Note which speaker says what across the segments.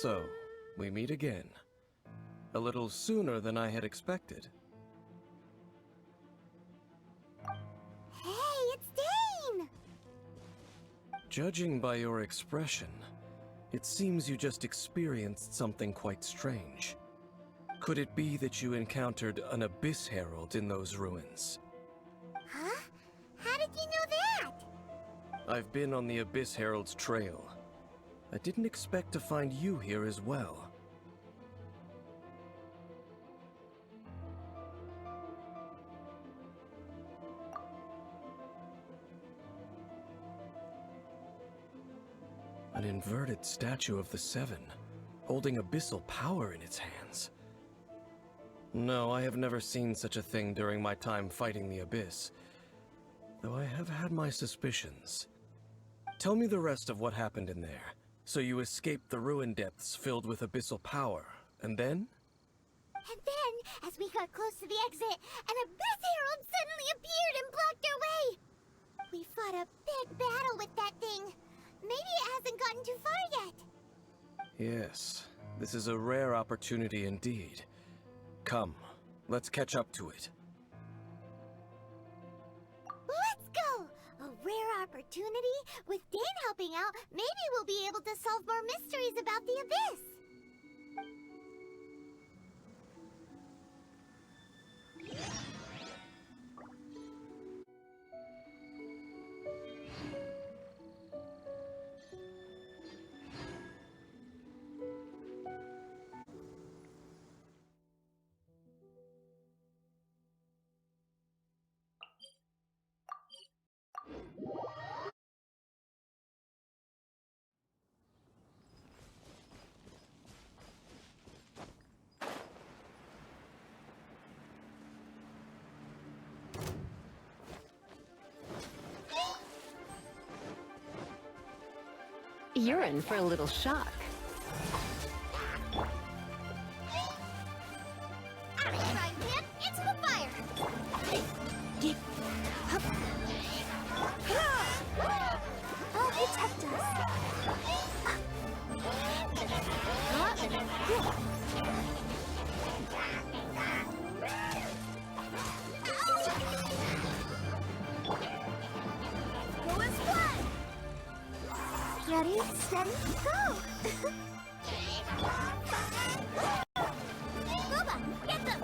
Speaker 1: So, we meet again. A little sooner than I had expected.
Speaker 2: Hey, it's Dane!
Speaker 1: Judging by your expression, it seems you just experienced something quite strange. Could it be that you encountered an Abyss Herald in those ruins?
Speaker 2: Huh? How did you know that?
Speaker 1: I've been on the Abyss Herald's trail. I didn't expect to find you here as well. An inverted statue of the Seven, holding abyssal power in its hands. No, I have never seen such a thing during my time fighting the Abyss, though I have had my suspicions. Tell me the rest of what happened in there. So you escaped the ruin depths filled with abyssal power, and then?
Speaker 2: And then, as we got close to the exit, an Abyss Herald suddenly appeared and blocked our way! We fought a big battle with that thing. Maybe it hasn't gotten too far yet.
Speaker 1: Yes, this is a rare opportunity indeed. Come, let's catch up to it.
Speaker 2: Let's go! A rare opportunity? With Dane helping out, maybe we'll be able to solve more mysteries about the Abyss.
Speaker 3: You're in for a little shock.
Speaker 2: Out of frying pan, into the fire! I'll protect us. Go as one! Ready, steady, go! Boba, get them!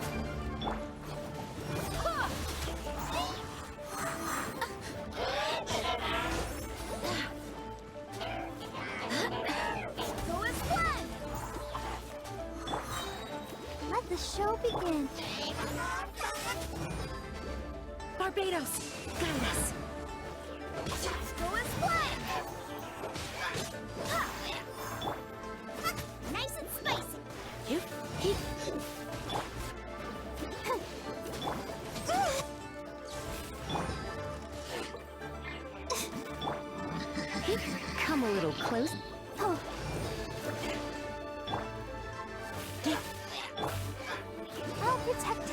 Speaker 2: Go as one! Let the show begin.
Speaker 3: Barbados, guide us.
Speaker 2: Go as one! Nice and spicy.
Speaker 3: Come a little close.
Speaker 2: Oh. I'll protect us.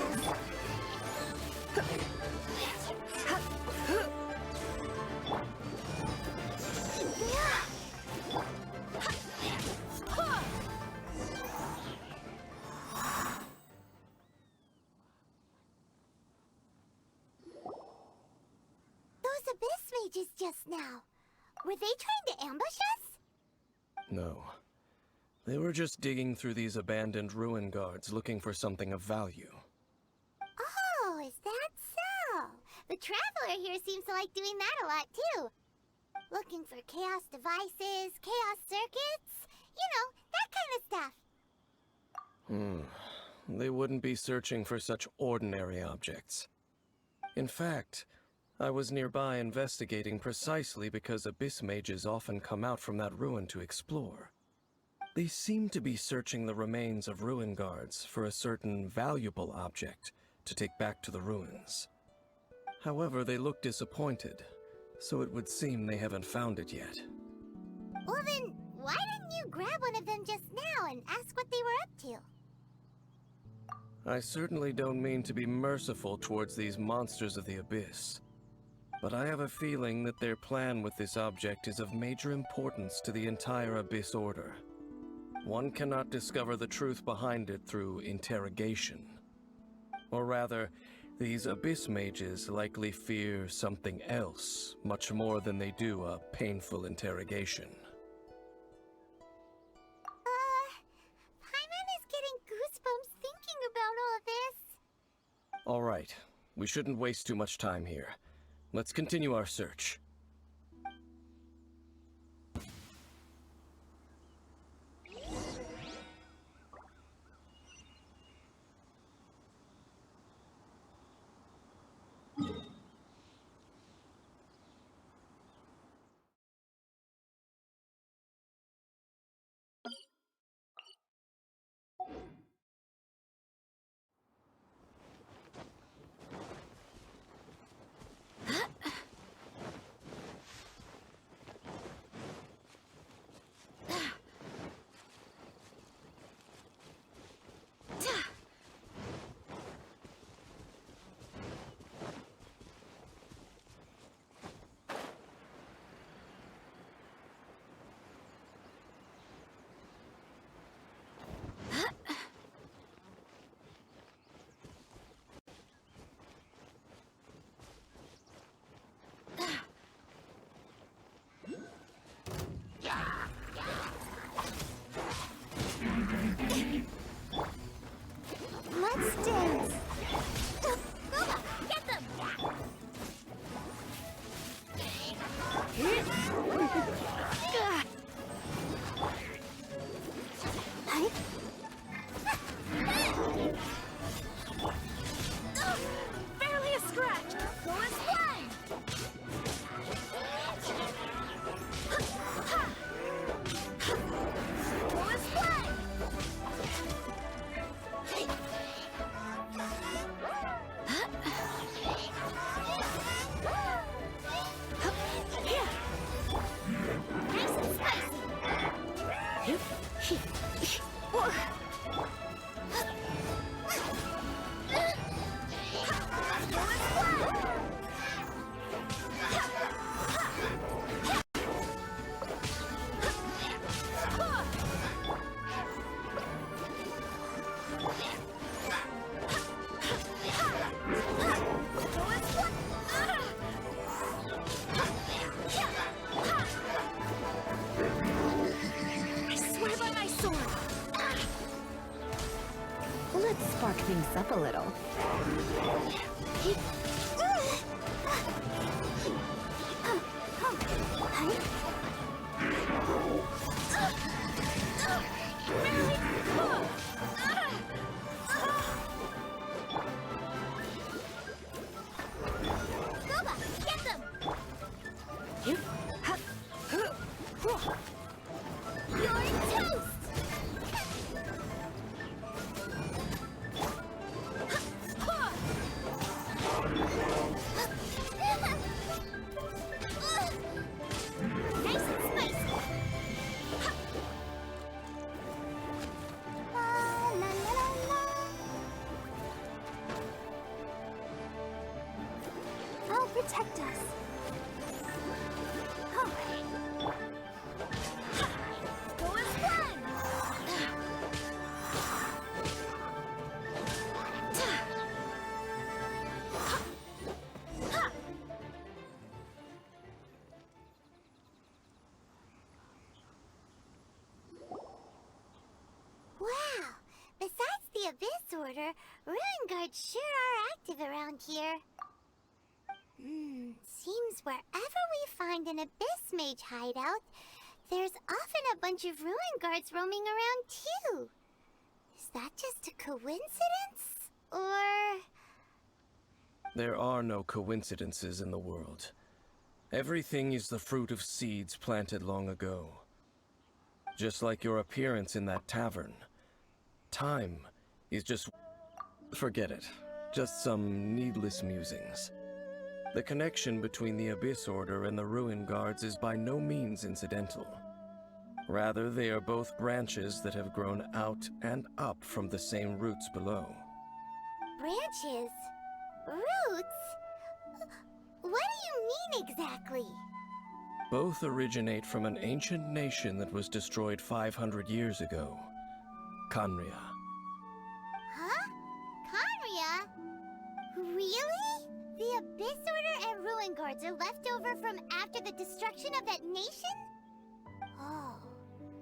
Speaker 2: Those Abyss mages just now. Were they trying to ambush us?
Speaker 1: No. They were just digging through these abandoned ruin guards looking for something of value.
Speaker 2: Oh, is that so? The Traveler here seems to like doing that a lot, too. Looking for chaos devices, chaos circuits, you know, that kind of stuff.
Speaker 1: They wouldn't be searching for such ordinary objects. In fact, I was nearby investigating precisely because Abyss mages often come out from that ruin to explore. They seem to be searching the remains of ruin guards for a certain valuable object to take back to the ruins. However, they look disappointed, so it would seem they haven't found it yet.
Speaker 2: Well then, why didn't you grab one of them just now and ask what they were up to?
Speaker 1: I certainly don't mean to be merciful towards these monsters of the Abyss, but I have a feeling that their plan with this object is of major importance to the entire Abyss Order. one cannot discover the truth behind it through interrogation. Or rather, these Abyss mages likely fear something else, much more than they do a painful interrogation.
Speaker 2: Paimon is getting goosebumps thinking about all this.
Speaker 1: All right, we shouldn't waste too much time here. Let's continue our search.
Speaker 2: Let's dance. Booba, get them!
Speaker 3: Barely a scratch.
Speaker 2: Go and slide! Go and slide! Nice and spicy! Go and slide!
Speaker 3: I swear by my sword. Let's spark things up a little.
Speaker 2: Booba, get them! You're toast! Nice and spicy! La, la, la, la. I'll protect us. Go and run! Wow! Besides the Abyss Order, Ruin Guards sure are active around here. Seems wherever we find an Abyss Mage hideout, there's often a bunch of Ruin Guards roaming around too. Is that just a coincidence? Or...
Speaker 1: There are no coincidences in the world. Everything is the fruit of seeds planted long ago. Just like your appearance in that tavern. Time is just... forget it. Just some needless musings. The connection between the Abyss Order and the Ruin Guards is by no means incidental. Rather, they are both branches that have grown out and up from the same roots below.
Speaker 2: branches? Roots? What do you mean exactly?
Speaker 1: Both originate from an ancient nation that was destroyed 500 years ago, Khaenri'ah.
Speaker 2: Huh? Khaenri'ah? Really? The Abyss Order and Ruin Guards are left over from after the destruction of that nation? Oh.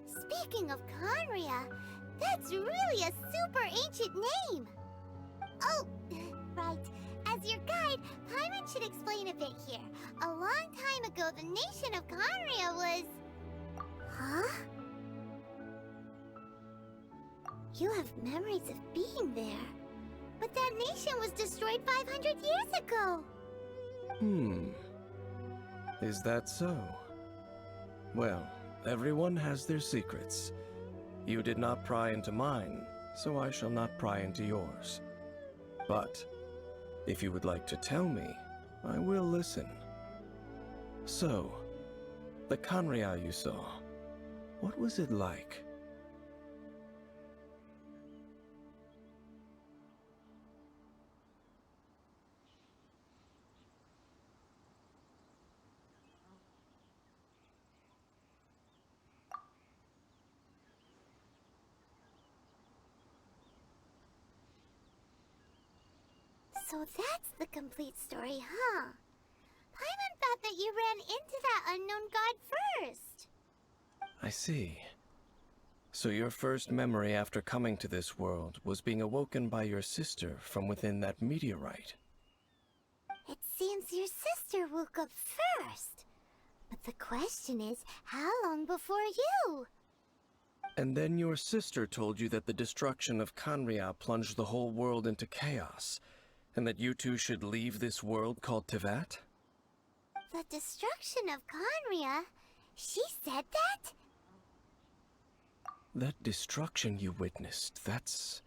Speaker 2: Speaking of Khaenri'ah, that's really a super ancient name! Oh, right. As your guide, Paimon should explain a bit here. A long time ago, the nation of Khaenri'ah was... Huh? You have memories of being there. But that nation was destroyed 500 years ago.
Speaker 1: Is that so? Well, everyone has their secrets. You did not pry into mine, so I shall not pry into yours. But if you would like to tell me, I will listen. So, the Khaenri'ah you saw, what was it like?
Speaker 2: So that's the complete story, huh? Paimon thought that you ran into that unknown god first.
Speaker 1: I see. So your first memory after coming to this world was being awoken by your sister from within that meteorite.
Speaker 2: It seems your sister woke up first. But the question is, how long before you?
Speaker 1: And then your sister told you that the destruction of Khaenri'ah plunged the whole world into chaos, and that you two should leave this world called Teyvat?
Speaker 2: The destruction of Khaenri'ah? She said that?
Speaker 1: That destruction you witnessed, that's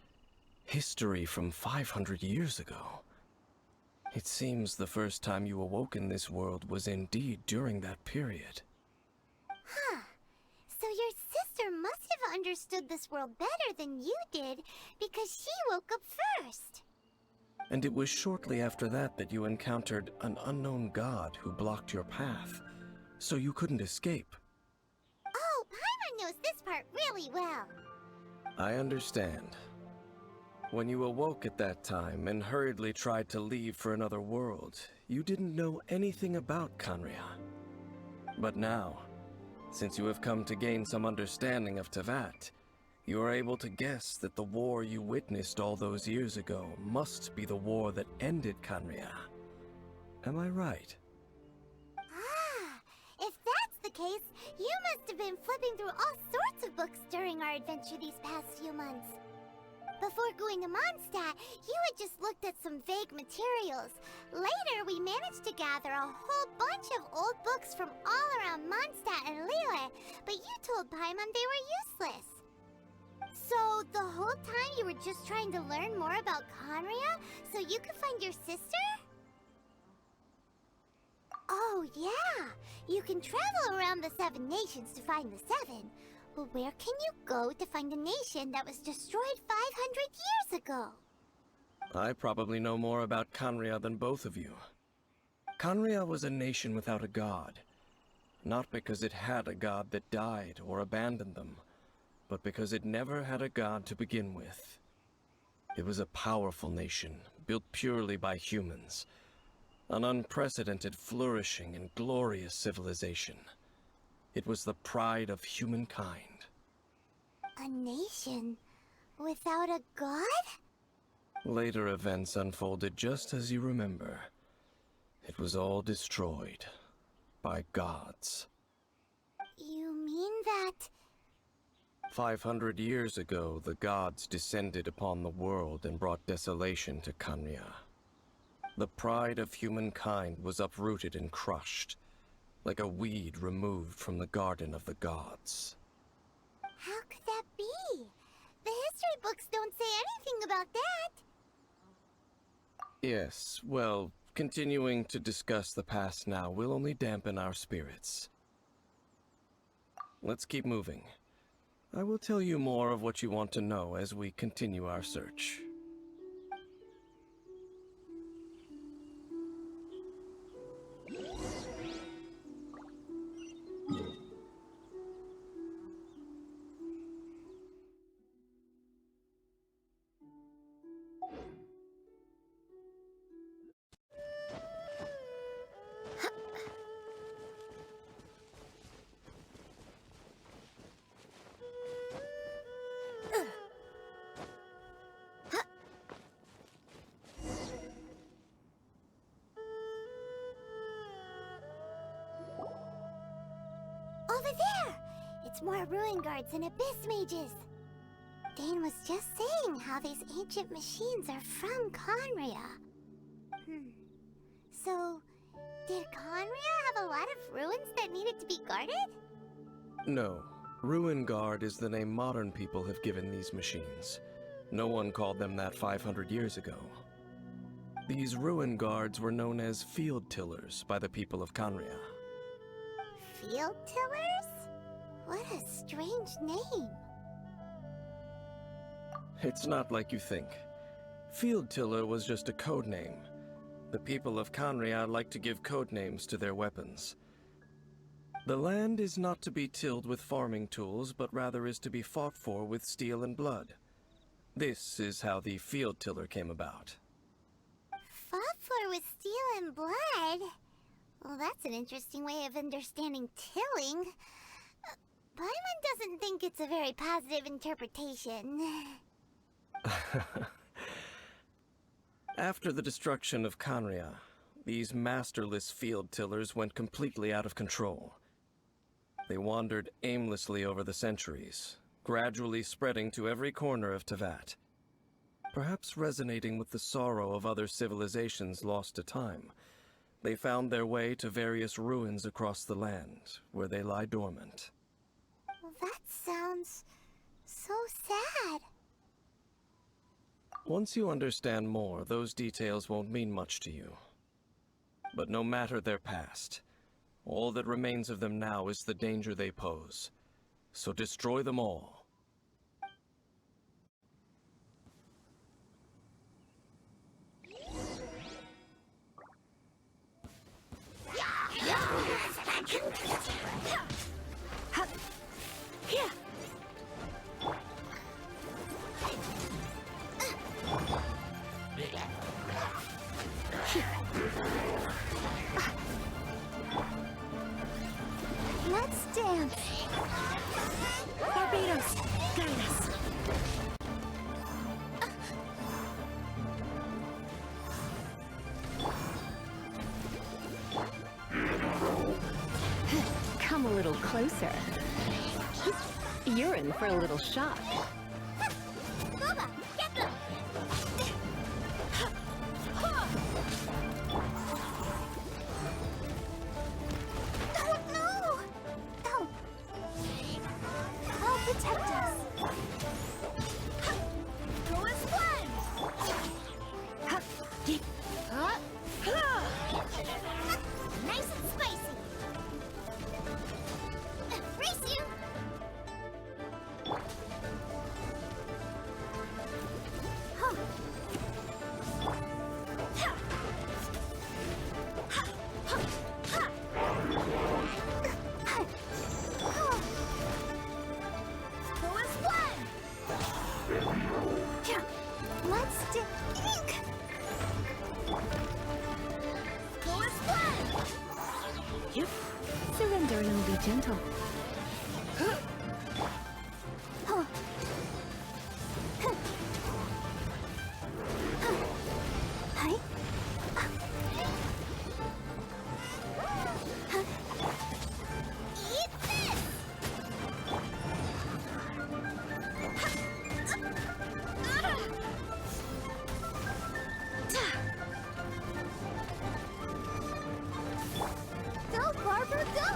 Speaker 1: history from 500 years ago. It seems the first time you awoke in this world was indeed during that period.
Speaker 2: Huh. So your sister must have understood this world better than you did, because she woke up first.
Speaker 1: And it was shortly after that that you encountered an unknown god who blocked your path, so you couldn't escape.
Speaker 2: Oh, Paimon knows this part really well.
Speaker 1: I understand. When you awoke at that time and hurriedly tried to leave for another world, you didn't know anything about Khaenri'ah. But now, since you have come to gain some understanding of Teyvat, you are able to guess that the war you witnessed all those years ago must be the war that ended Khaenri'ah. Am I right?
Speaker 2: Ah, if that's the case, you must have been flipping through all sorts of books during our adventure these past few months. Before going to Mondstadt, you had just looked at some vague materials. Later, we managed to gather a whole bunch of old books from all around Mondstadt and Liyue, but you told Paimon they were useless. So, the whole time you were just trying to learn more about Khaenri'ah so you could find your sister? Oh, yeah! You can travel around the 7 nations to find the 7. But where can you go to find a nation that was destroyed 500 years ago?
Speaker 1: I probably know more about Khaenri'ah than both of you. Khaenri'ah was a nation without a god. Not because it had a god that died or abandoned them, but because it never had a god to begin with. It was a powerful nation, built purely by humans. An unprecedented, flourishing, and glorious civilization. It was the pride of humankind.
Speaker 2: A nation without a god?
Speaker 1: Later events unfolded just as you remember. It was all destroyed by gods.
Speaker 2: You mean that...
Speaker 1: 500 years ago, the gods descended upon the world and brought desolation to Khaenri'ah. The pride of humankind was uprooted and crushed, like a weed removed from the garden of the gods.
Speaker 2: How could that be? The history books don't say anything about that.
Speaker 1: Yes, well, continuing to discuss the past now will only dampen our spirits. Let's keep moving. I will tell you more of what you want to know as we continue our search.
Speaker 2: over there! It's more ruin guards and abyss mages. Dane was just saying how these ancient machines are from Conria. So, did Conria have a lot of ruins that needed to be guarded?
Speaker 1: No. Ruin Guard is the name modern people have given these machines. No one called them that 500 years ago. These Ruin Guards were known as Field Tillers by the people of Conria.
Speaker 2: Field Tillers? What a strange name.
Speaker 1: It's not like you think. Field Tiller was just a code name. The people of Conria like to give code names to their weapons. The land is not to be tilled with farming tools, but rather is to be fought for with steel and blood. This is how the Field Tiller came about.
Speaker 2: Fought for with steel and blood? Well, that's an interesting way of understanding tilling. Paimon doesn't think it's a very positive interpretation.
Speaker 1: After the destruction of Conria, these masterless field tillers went completely out of control. They wandered aimlessly over the centuries, gradually spreading to every corner of Teyvat. Perhaps resonating with the sorrow of other civilizations lost to time, they found their way to various ruins across the land, where they lie dormant.
Speaker 2: Well, that sounds so sad.
Speaker 1: Once you understand more, those details won't mean much to you. But no matter their past, all that remains of them now is the danger they pose. So destroy them all.
Speaker 3: Let's dance. Barbados, guide us. Come a little closer. You're in for a little shock.
Speaker 2: Bubba, get them! Oh no! Oh. I'll protect us. Go as one! Nice and spicy. Race you! Go as one! Let's do ink! Go as one!
Speaker 3: Yep. Surrender and I'll be gentle.
Speaker 2: Hi. Eat this! Go, Barbara, go!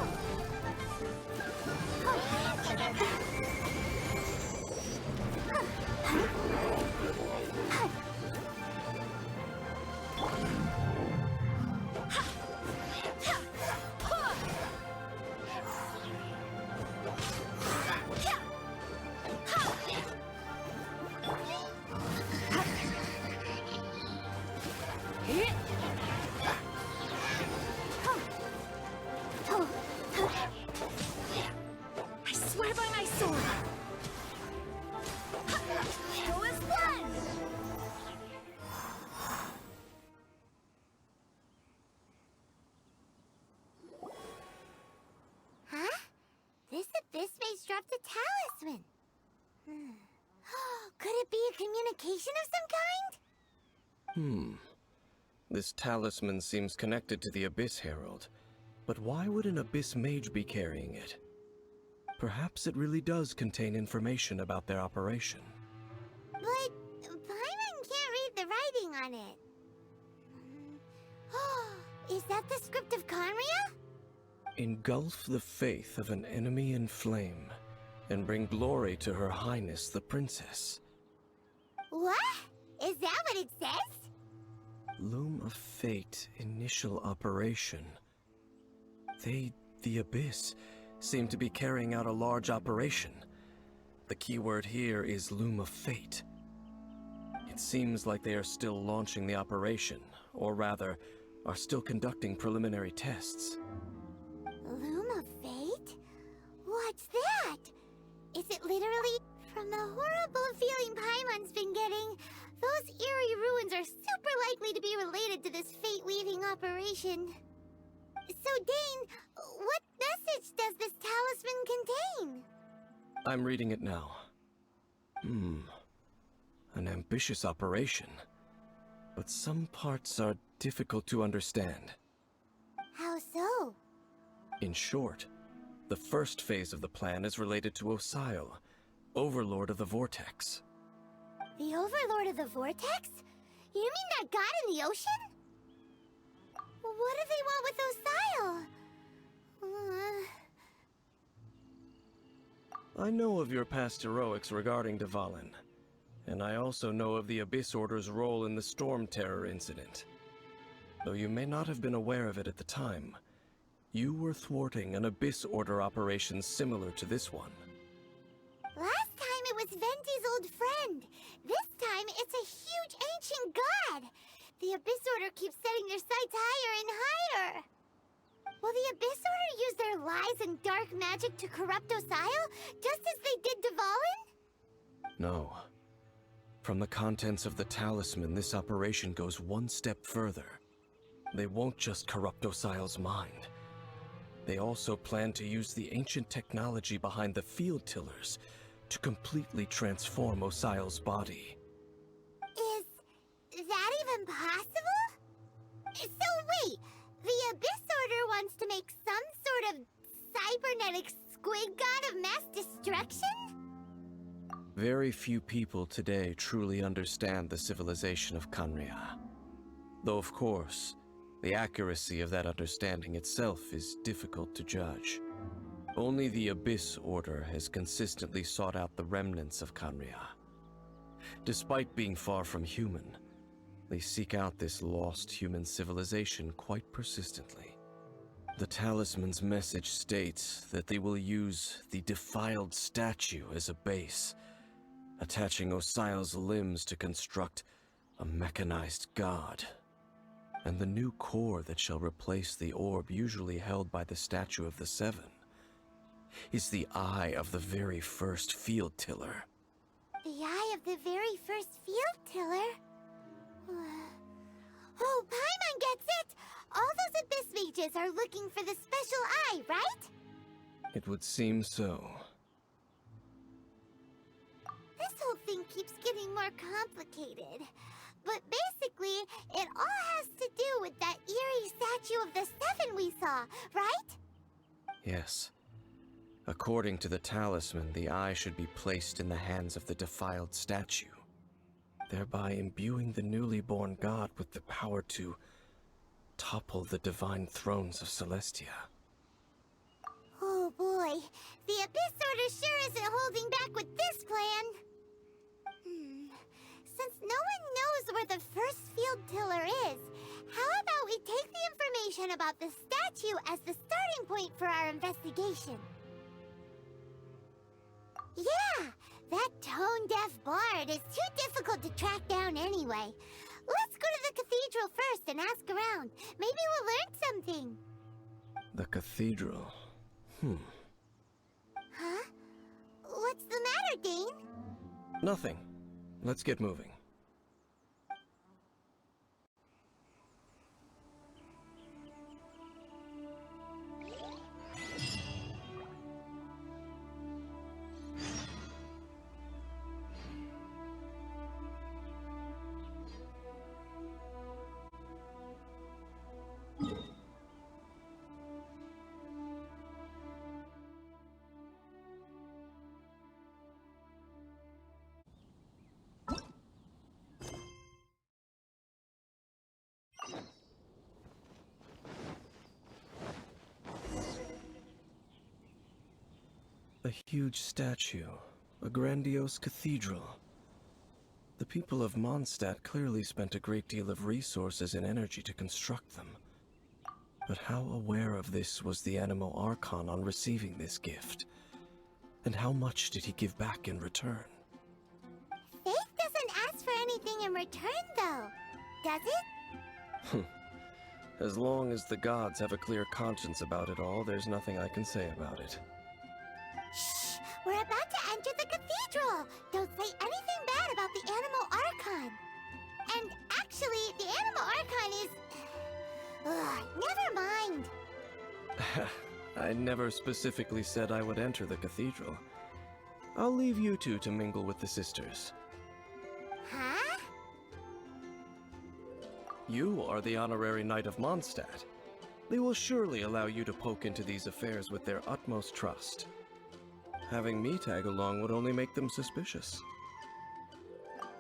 Speaker 3: I swear by my sword.
Speaker 2: Go as one! Huh? This abyss mage dropped a talisman. Could it be a communication of some kind?
Speaker 1: This talisman seems connected to the Abyss Herald. But why would an Abyss Mage be carrying it? Perhaps it really does contain information about their operation.
Speaker 2: But Paimon can't read the writing on it. Is that the script of Conria?
Speaker 1: Engulf the faith of an enemy in flame, and bring glory to Her Highness the Princess.
Speaker 2: What? Is that what it says?
Speaker 1: Loom of Fate initial operation. They, the Abyss, seem to be carrying out a large operation. The keyword here is Loom of Fate. It seems like they are still launching the operation, or rather, are still conducting preliminary tests.
Speaker 2: Loom of Fate? What's that? Is it literally? From the horrible feeling Paimon's been getting, those eerie ruins are super likely to be related to this fate-weaving operation. So, Dane, what message does this talisman contain?
Speaker 1: I'm reading it now. An ambitious operation. But some parts are difficult to understand.
Speaker 2: How so?
Speaker 1: In short, the first phase of the plan is related to Osial, Overlord of the Vortex.
Speaker 2: The Overlord of the Vortex? You mean that god in the ocean? What do they want with Osial?
Speaker 1: I know of your past heroics regarding Dvalin, and I also know of the Abyss Order's role in the Storm Terror incident. Though you may not have been aware of it at the time, you were thwarting an Abyss Order operation similar to this one.
Speaker 2: Last time it was Venti's old friend. This time it's a huge ancient god. The Abyss Order keeps setting their sights higher and higher. Will the Abyss Order use their lies and dark magic to corrupt Osial, just as they did Dvalin?
Speaker 1: No. From the contents of the talisman, this operation goes one step further. They won't just corrupt Osial's mind. They also plan to use the ancient technology behind the field tillers to completely transform Osial's body.
Speaker 2: Is that even possible? So wait, the Abyss Order wants to make some sort of cybernetic squid god of mass destruction?
Speaker 1: Very few people today truly understand the civilization of Conria. Though of course, the accuracy of that understanding itself is difficult to judge. Only the Abyss Order has consistently sought out the remnants of Conria. Despite being far from human, they seek out this lost human civilization quite persistently. The talisman's message states that they will use the defiled statue as a base, attaching Osial's limbs to construct a mechanized god. And the new core that shall replace the orb usually held by the Statue of the Seven is the eye of the very first field tiller.
Speaker 2: The eye of the very first field tiller? Oh, Paimon gets it! All those Abyss mages are looking for the special eye, right?
Speaker 1: It would seem so.
Speaker 2: This whole thing keeps getting more complicated. But basically, it all has to do with that eerie Statue of the Seven we saw, right?
Speaker 1: Yes. According to the talisman, the eye should be placed in the hands of the defiled statue, thereby imbuing the newly born god with the power to topple the divine thrones of Celestia.
Speaker 2: Oh boy, the Abyss Order sure isn't holding back with this plan. Since no one knows where the first field tiller is, how about we take the information about the statue as the starting point for our investigation? Yeah, that tone-deaf bard is too difficult to track down anyway. Let's go to the cathedral first and ask around. Maybe we'll learn something.
Speaker 1: The cathedral.
Speaker 2: Huh? What's the matter, Dane?
Speaker 1: Nothing. Let's get moving. A huge statue, a grandiose cathedral. The people of Mondstadt clearly spent a great deal of resources and energy to construct them. But how aware of this was the Animo Archon on receiving this gift? And how much did he give back in return?
Speaker 2: Faith doesn't ask for anything in return, though, does it?
Speaker 1: As long as the gods have a clear conscience about it all, there's nothing I can say about it.
Speaker 2: Shh! We're about to enter the cathedral! Don't say anything bad about the Animo Archon! And actually, the Animo Archon is... never mind!
Speaker 1: I never specifically said I would enter the cathedral. I'll leave you two to mingle with the sisters.
Speaker 2: Huh?
Speaker 1: You are the honorary knight of Mondstadt. They will surely allow you to poke into these affairs with their utmost trust. Having me tag along would only make them suspicious.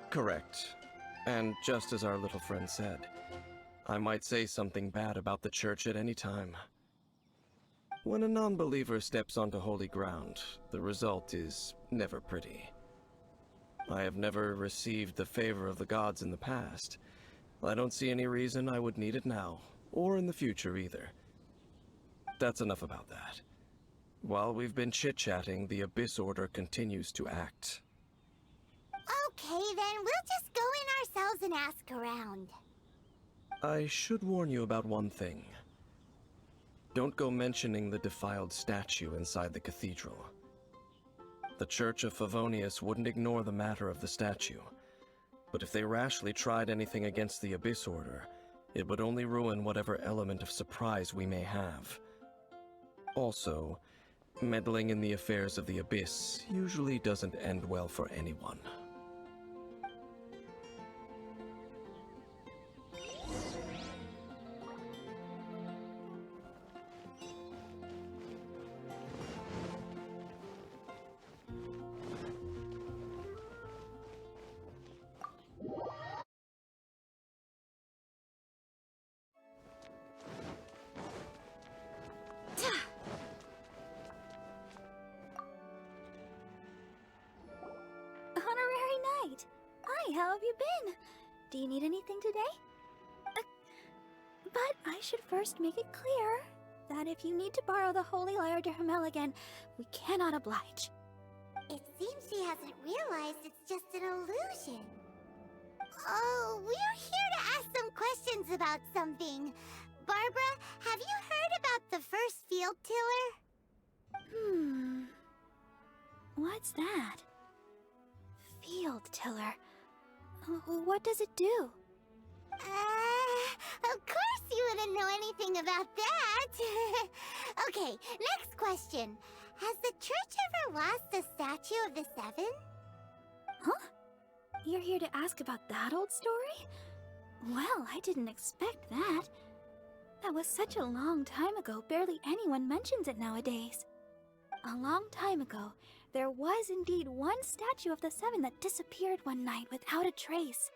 Speaker 1: Correct. And just as our little friend said, I might say something bad about the church at any time. When a non-believer steps onto holy ground, the result is never pretty. I have never received the favor of the gods in the past. I don't see any reason I would need it now, or in the future either. That's enough about that. While we've been chit-chatting, the Abyss Order continues to act.
Speaker 2: Okay, then we'll just go in ourselves and ask around.
Speaker 1: I should warn you about one thing. Don't go mentioning the defiled statue inside the cathedral. The Church of Favonius wouldn't ignore the matter of the statue, but if they rashly tried anything against the Abyss Order, it would only ruin whatever element of surprise we may have. Also, meddling in the affairs of the Abyss usually doesn't end well for anyone.
Speaker 4: Honorary Knight! Hi, how have you been? Do you need anything today? But I should first make it clear that if you need to borrow the Holy Lyre de Hermel again, we cannot oblige.
Speaker 2: It seems she hasn't realized it's just an illusion. Oh, we're here to ask some questions about something. Barbara, have you heard about the first field tiller?
Speaker 4: What's that? Field tiller. What does it do?
Speaker 2: Of course you wouldn't know anything about that. Okay, next question. Has the church ever lost a statue of the Seven?
Speaker 4: Huh? You're here to ask about that old story? Well, I didn't expect that. That was such a long time ago, barely anyone mentions it nowadays. A long time ago, there was indeed one statue of the Seven that disappeared one night without a trace.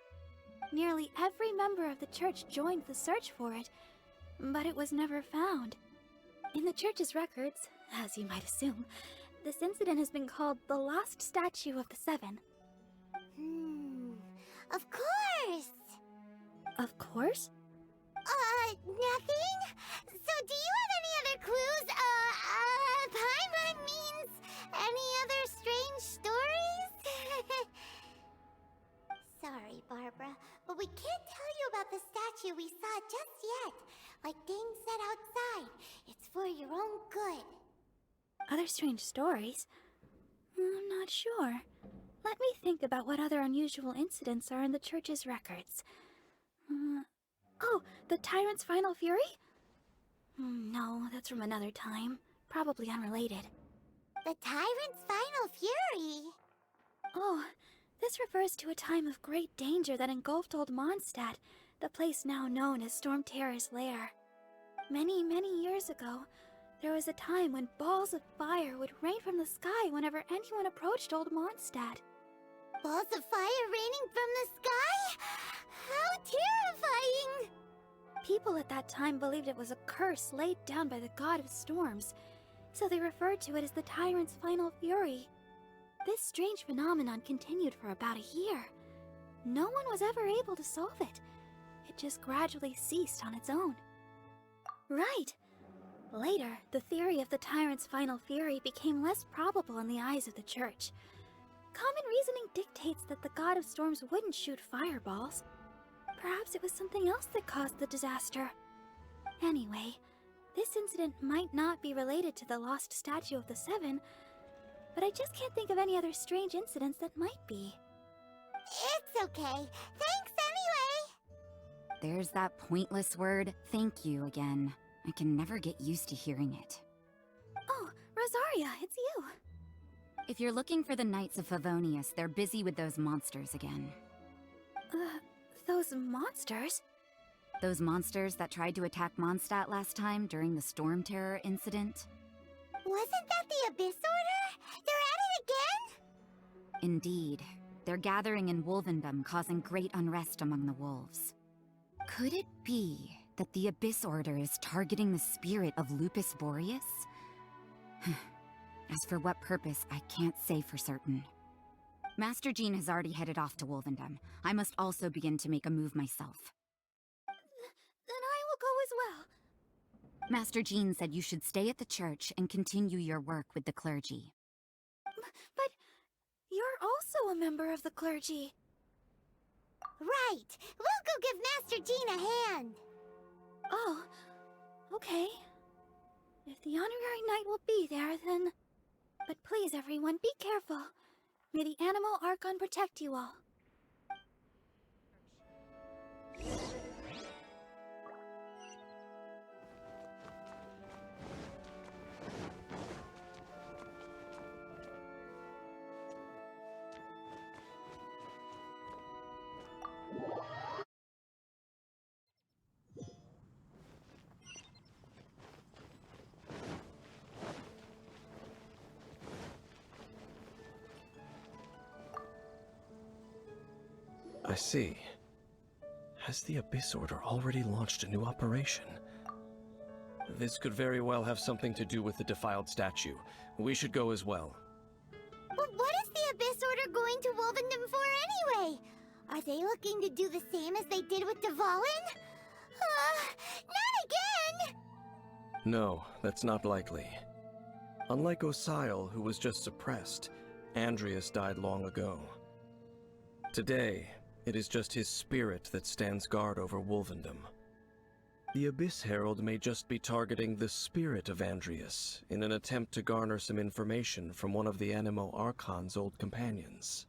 Speaker 4: Nearly every member of the church joined the search for it, but it was never found. In the church's records, as you might assume, this incident has been called the Lost Statue of the Seven.
Speaker 2: Of course!
Speaker 4: Of course?
Speaker 2: Nothing? So do you have any other clues? Paimon means any other strange stories? Sorry, Barbara, but we can't tell you about the statue we saw just yet. Like Dane said outside, it's for your own good.
Speaker 4: Other strange stories? I'm not sure. Let me think about what other unusual incidents are in the church's records. Oh, the Tyrant's Final Fury? No, that's from another time. Probably unrelated.
Speaker 2: The Tyrant's Final Fury?
Speaker 4: Oh, this refers to a time of great danger that engulfed old Mondstadt, the place now known as Storm Terror's lair. Many, many years ago, there was a time when balls of fire would rain from the sky whenever anyone approached old Mondstadt.
Speaker 2: Balls of fire raining from the sky? How terrifying!
Speaker 4: People at that time believed it was a curse laid down by the god of storms. so they referred to it as the Tyrant's Final Fury. This strange phenomenon continued for about a year. No one was ever able to solve it. It just gradually ceased on its own. Right. Later, the theory of the Tyrant's Final Fury became less probable in the eyes of the Church. Common reasoning dictates that the God of Storms wouldn't shoot fireballs. Perhaps it was something else that caused the disaster. Anyway, this incident might not be related to the lost statue of the Seven, but I just can't think of any other strange incidents that might be.
Speaker 2: It's okay. Thanks anyway.
Speaker 5: There's that pointless word, thank you, again. I can never get used to hearing it.
Speaker 4: Oh, Rosaria, it's you.
Speaker 5: If you're looking for the Knights of Favonius, they're busy with those monsters again.
Speaker 4: Those monsters?
Speaker 5: Those monsters that tried to attack Mondstadt last time during the Storm Terror incident?
Speaker 2: Wasn't that the Abyss Order? They're at it again?
Speaker 5: Indeed. They're gathering in Wolvendom, causing great unrest among the wolves. Could it be that the Abyss Order is targeting the spirit of Lupus Boreas? As for what purpose, I can't say for certain. Master Jean has already headed off to Wolvendom. I must also begin to make a move myself.
Speaker 4: Then I will go as well.
Speaker 5: Master Jean said you should stay at the church and continue your work with the clergy.
Speaker 4: But you're also a member of the clergy.
Speaker 2: Right. We'll go give Master Jean a hand.
Speaker 4: Oh, okay. If the Honorary Knight will be there, then... But please, everyone, be careful. May the Animal Archon protect you all.
Speaker 1: I see. Has the Abyss Order already launched a new operation? This could very well have something to do with the defiled statue. We should go as well.
Speaker 2: But what is the Abyss Order going to Wolvendom for anyway? Are they looking to do the same as they did with Dvalin? Not again!
Speaker 1: No, that's not likely. Unlike Osile, who was just suppressed, Andreas died long ago. Today, it is just his spirit that stands guard over Wolvendom. The Abyss Herald may just be targeting the spirit of Andreas in an attempt to garner some information from one of the Animo Archon's old companions.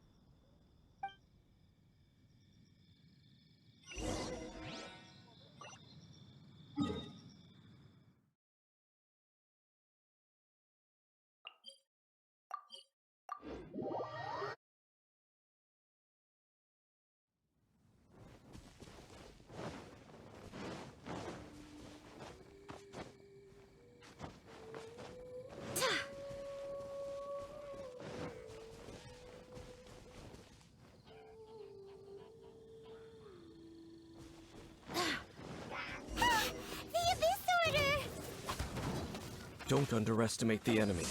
Speaker 1: Don't underestimate the enemy.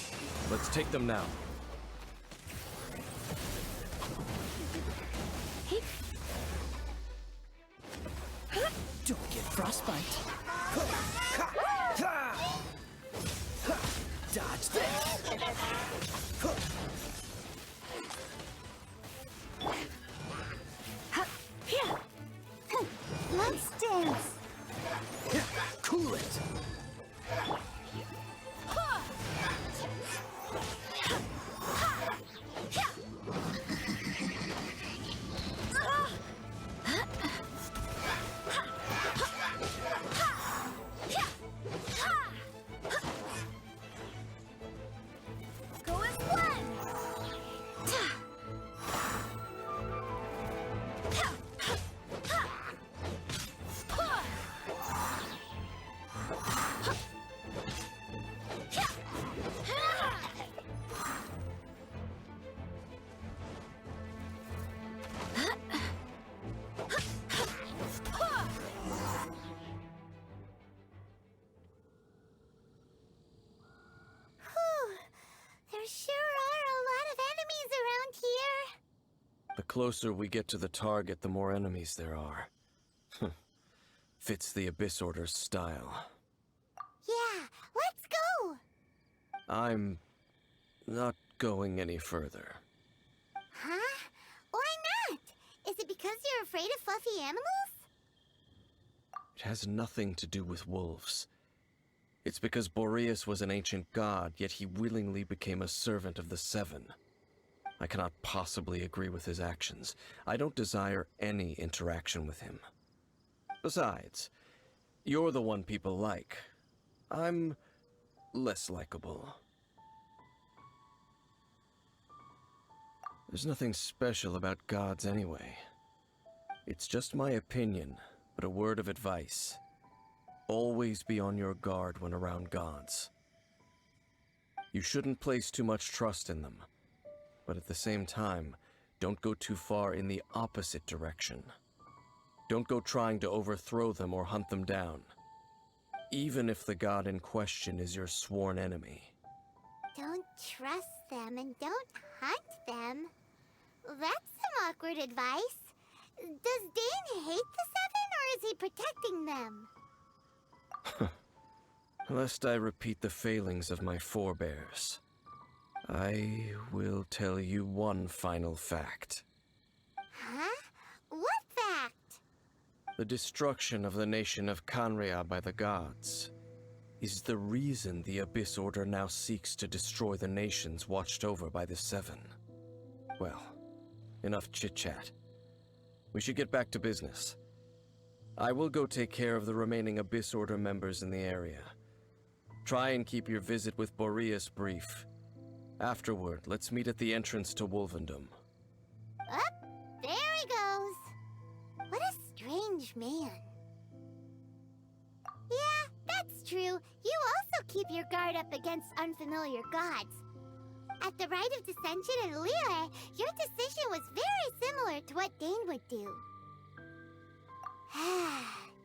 Speaker 1: Let's take them now.
Speaker 6: Don't get frostbite. Dodge this.
Speaker 2: Let's dance.
Speaker 6: Cool it.
Speaker 1: The closer we get to the target, the more enemies there are. Fits the Abyss Order's style.
Speaker 2: Yeah, let's go!
Speaker 1: I'm not going any further.
Speaker 2: Huh? Why not? Is it because you're afraid of fluffy animals?
Speaker 1: It has nothing to do with wolves. It's because Boreas was an ancient god, yet he willingly became a servant of the Seven. I cannot possibly agree with his actions. I don't desire any interaction with him. Besides, you're the one people like. I'm less likable. There's nothing special about gods anyway. It's just my opinion, but a word of advice. Always be on your guard when around gods. You shouldn't place too much trust in them, but at the same time, don't go too far in the opposite direction. Don't go trying to overthrow them or hunt them down, even if the god in question is your sworn enemy.
Speaker 2: Don't trust them and don't hunt them. That's some awkward advice. Does Dane hate the Seven, or is he protecting them?
Speaker 1: Lest I repeat the failings of my forebears, I will tell you one final fact.
Speaker 2: Huh? What fact?
Speaker 1: The destruction of the nation of Canria by the gods is the reason the Abyss Order now seeks to destroy the nations watched over by the Seven. Well, enough chit-chat. We should get back to business. I will go take care of the remaining Abyss Order members in the area. Try and keep your visit with Boreas brief. Afterward, let's meet at the entrance to Wolvendom.
Speaker 2: Up, there he goes. What a strange man. Yeah, that's true. You also keep your guard up against unfamiliar gods. At the Rite of Dissension in Liyue, your decision was very similar to what Dane would do.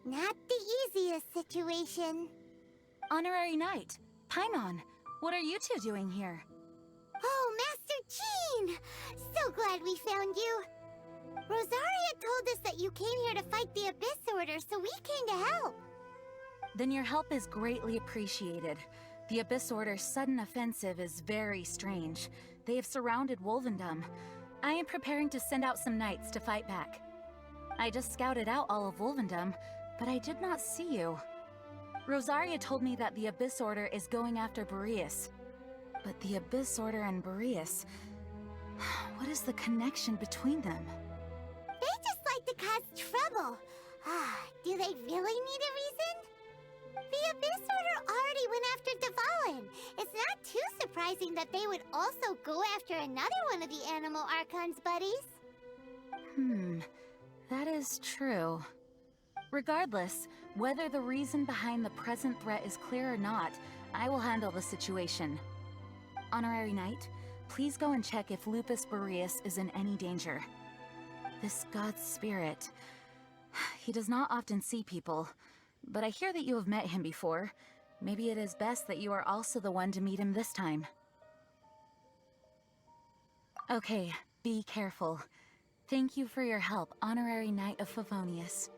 Speaker 2: Not the easiest situation.
Speaker 7: Honorary Knight, Paimon, what are you two doing here?
Speaker 2: Oh, Master Jean! So glad we found you. Rosaria told us that you came here to fight the Abyss Order, so we came to help.
Speaker 7: Then your help is greatly appreciated. The Abyss Order's sudden offensive is very strange. They have surrounded Wolvendom. I am preparing to send out some knights to fight back. I just scouted out all of Wolvendom, but I did not see you. Rosaria told me that the Abyss Order is going after Boreas. But the Abyss Order and Boreas... what is the connection between them?
Speaker 2: They just like to cause trouble. Do they really need a reason? The Abyss Order already went after Dvalin. It's not too surprising that they would also go after another one of the Animal Archon's buddies.
Speaker 7: That is true. Regardless, whether the reason behind the present threat is clear or not, I will handle the situation. Honorary Knight, please go and check if Lupus Boreas is in any danger. This god's spirit... he does not often see people, but I hear that you have met him before. Maybe it is best that you are also the one to meet him this time. Okay, be careful. Thank you for your help, Honorary Knight of Favonius.